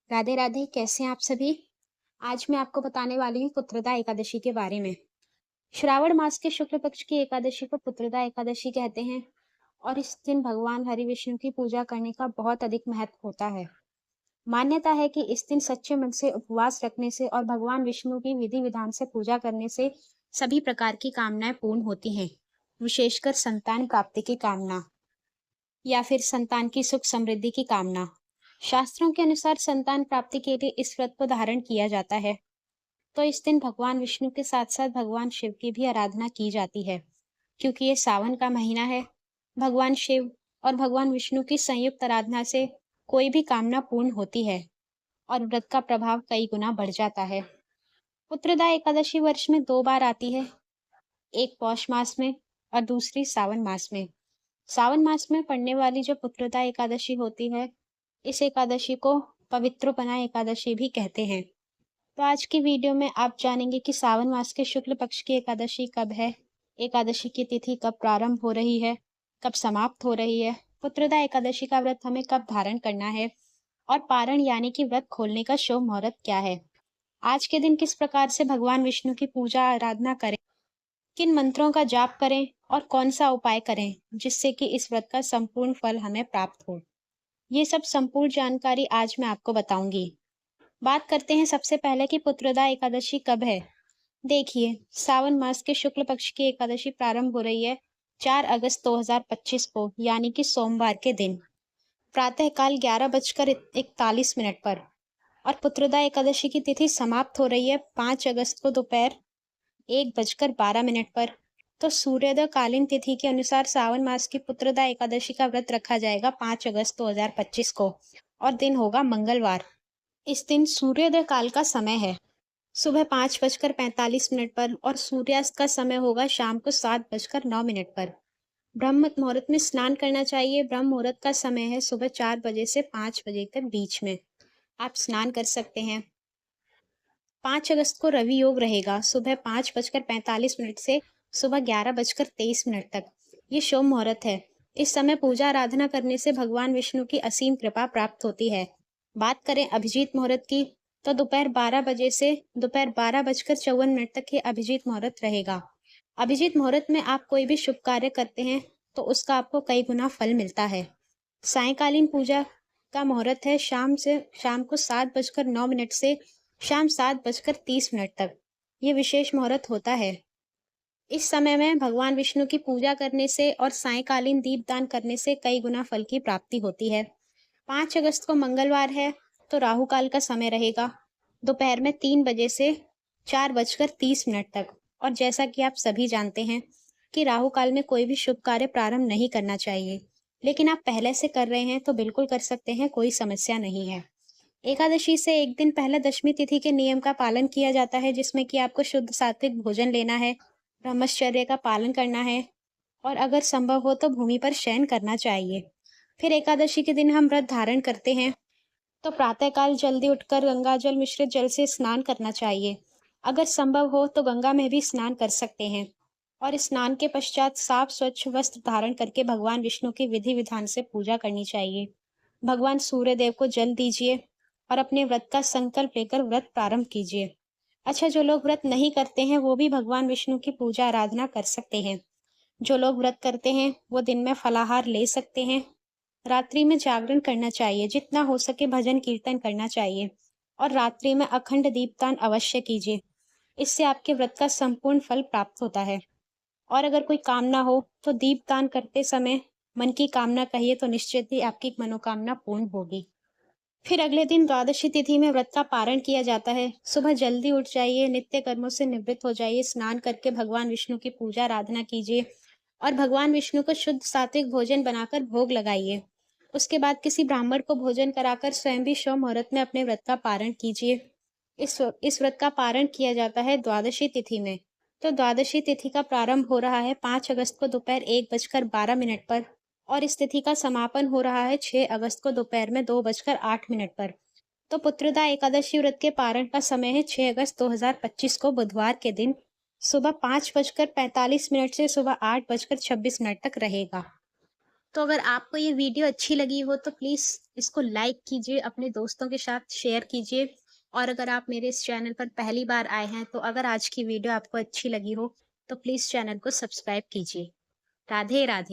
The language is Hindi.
राधे राधे, कैसे हैं आप सभी? आज मैं आपको बताने वाली हूँ पुत्रदा एकादशी के बारे में। श्रावण मास के शुक्ल पक्ष की एकादशी को पुत्रदा एकादशी कहते हैं और इस दिन भगवान हरि विष्णु की पूजा करने का बहुत अधिक महत्व होता है। मान्यता है कि इस दिन सच्चे मन से उपवास रखने से और भगवान विष्णु की विधि विधान से पूजा करने से सभी प्रकार की कामनाएं पूर्ण होती हैं, विशेषकर संतान प्राप्ति की कामना या फिर संतान की सुख समृद्धि की कामना। शास्त्रों के अनुसार संतान प्राप्ति के लिए इस व्रत को धारण किया जाता है। तो इस दिन भगवान विष्णु के साथ साथ भगवान शिव की भी आराधना की जाती है, क्योंकि ये सावन का महीना है। भगवान शिव और भगवान विष्णु की संयुक्त आराधना से कोई भी कामना पूर्ण होती है और व्रत का प्रभाव कई गुना बढ़ जाता है। पुत्रदा एकादशी वर्ष में 2 बार आती है, एक पौष मास में और दूसरी सावन मास में। सावन मास में पड़ने वाली जो पुत्रदा एकादशी होती है, इस एकादशी को पवित्रोपना एकादशी भी कहते हैं। तो आज की वीडियो में आप जानेंगे कि सावन मास के शुक्ल पक्ष की एकादशी कब है, एकादशी की तिथि कब प्रारंभ हो रही है, कब समाप्त हो रही है, पुत्रदा एकादशी का व्रत हमें कब धारण करना है और पारण यानी कि व्रत खोलने का शुभ मुहूर्त क्या है। आज के दिन किस प्रकार से भगवान विष्णु की पूजा आराधना करें, किन मंत्रों का जाप करें और कौन सा उपाय करें जिससे कि इस व्रत का संपूर्ण फल हमें प्राप्त हो। ये सब संपूर्ण जानकारी आज मैं आपको बताऊंगी। बात करते हैं सबसे पहले कि पुत्रदा एकादशी कब है। देखिए, सावन मास के शुक्ल पक्ष की एकादशी प्रारंभ हो रही है 4 अगस्त 2025 को, यानी कि सोमवार के दिन प्रातःकाल 11:41 पर, और पुत्रदा एकादशी की तिथि समाप्त हो रही है 5 अगस्त को दोपहर 1:12 पर। तो सूर्योदय कालीन तिथि के अनुसार सावन मास की पुत्रदा एकादशी का व्रत रखा जाएगा 5 अगस्त 2025 को और दिन होगा मंगलवार। इस दिन सूर्योदय काल का समय है सुबह 5:45 पर और सूर्यास्त का समय होगा शाम को 7:09 पर। ब्रह्म मुहूर्त में स्नान करना चाहिए। ब्रह्म मुहूर्त का समय है सुबह 4 बजे से 5 बजे के बीच में आप स्नान कर सकते हैं। 5 अगस्त को रवि योग रहेगा सुबह 5:45 से सुबह 11:23 तक। ये शुभ मुहूर्त है। इस समय पूजा आराधना करने से भगवान विष्णु की असीम कृपा प्राप्त होती है। बात करें अभिजीत मुहूर्त की, तो दोपहर 12 बजे से दोपहर 12:54 तक ये अभिजीत मुहूर्त रहेगा। अभिजीत मुहूर्त में आप कोई भी शुभ कार्य करते हैं तो उसका आपको कई गुना फल मिलता है। सायंकालीन पूजा का मुहूर्त है शाम को 7:09 से शाम 7:30 तक। ये विशेष मुहूर्त होता है। इस समय में भगवान विष्णु की पूजा करने से और सायंकालीन दीपदान करने से कई गुना फल की प्राप्ति होती है। 5 अगस्त को मंगलवार है, तो राहु काल का समय रहेगा दोपहर में 3 बजे से 4:30 तक। और जैसा कि आप सभी जानते हैं कि राहु काल में कोई भी शुभ कार्य प्रारंभ नहीं करना चाहिए, लेकिन आप पहले से कर रहे हैं तो बिल्कुल कर सकते हैं, कोई समस्या नहीं है। एकादशी से एक दिन पहले दशमी तिथि के नियम का पालन किया जाता है, जिसमें कि आपको शुद्ध सात्विक भोजन लेना है, ब्रह्मचर्य का पालन करना है और अगर संभव हो तो भूमि पर शयन करना चाहिए। फिर एकादशी के दिन हम व्रत धारण करते हैं तो प्रातःकाल जल्दी उठकर गंगा जल मिश्रित जल से स्नान करना चाहिए। अगर संभव हो तो गंगा में भी स्नान कर सकते हैं और स्नान के पश्चात साफ स्वच्छ वस्त्र धारण करके भगवान विष्णु की विधि विधान से पूजा करनी चाहिए। भगवान सूर्यदेव को जल दीजिए और अपने व्रत का संकल्प लेकर व्रत प्रारंभ कीजिए। अच्छा, जो लोग व्रत नहीं करते हैं वो भी भगवान विष्णु की पूजा आराधना कर सकते हैं। जो लोग व्रत करते हैं वो दिन में फलाहार ले सकते हैं। रात्रि में जागरण करना चाहिए, जितना हो सके भजन कीर्तन करना चाहिए और रात्रि में अखंड दीपदान अवश्य कीजिए। इससे आपके व्रत का संपूर्ण फल प्राप्त होता है। और अगर कोई कामना हो तो दीपदान करते समय मन की कामना कहिए तो निश्चित ही आपकी मनोकामना पूर्ण होगी। फिर अगले दिन द्वादशी तिथि में व्रत का पारण किया जाता है। सुबह जल्दी उठ जाइए, नित्य कर्मों से निवृत्त हो जाइए, स्नान करके भगवान विष्णु की पूजा आराधना कीजिए और भगवान विष्णु को शुद्ध सात्विक भोजन बनाकर भोग लगाइए। उसके बाद किसी ब्राह्मण को भोजन कराकर स्वयं भी शुभ मुहूर्त में अपने व्रत का पारण कीजिए। इस व्रत का पारण किया जाता है द्वादशी तिथि में। तो द्वादशी तिथि का प्रारंभ हो रहा है 5 अगस्त को दोपहर 1:12 पर और इस तिथि का समापन हो रहा है 6 अगस्त को दोपहर में 2:08 पर। तो पुत्रदा एकादशी व्रत के पारण का समय है 6 अगस्त 2025 को बुधवार के दिन सुबह 5:45 से सुबह 8:26 तक रहेगा। तो अगर आपको ये वीडियो अच्छी लगी हो तो प्लीज़ इसको लाइक कीजिए, अपने दोस्तों के साथ शेयर कीजिए। और अगर आप मेरे इस चैनल पर पहली बार आए हैं, तो अगर आज की वीडियो आपको अच्छी लगी हो, तो प्लीज़ चैनल को सब्सक्राइब कीजिए। राधे राधे।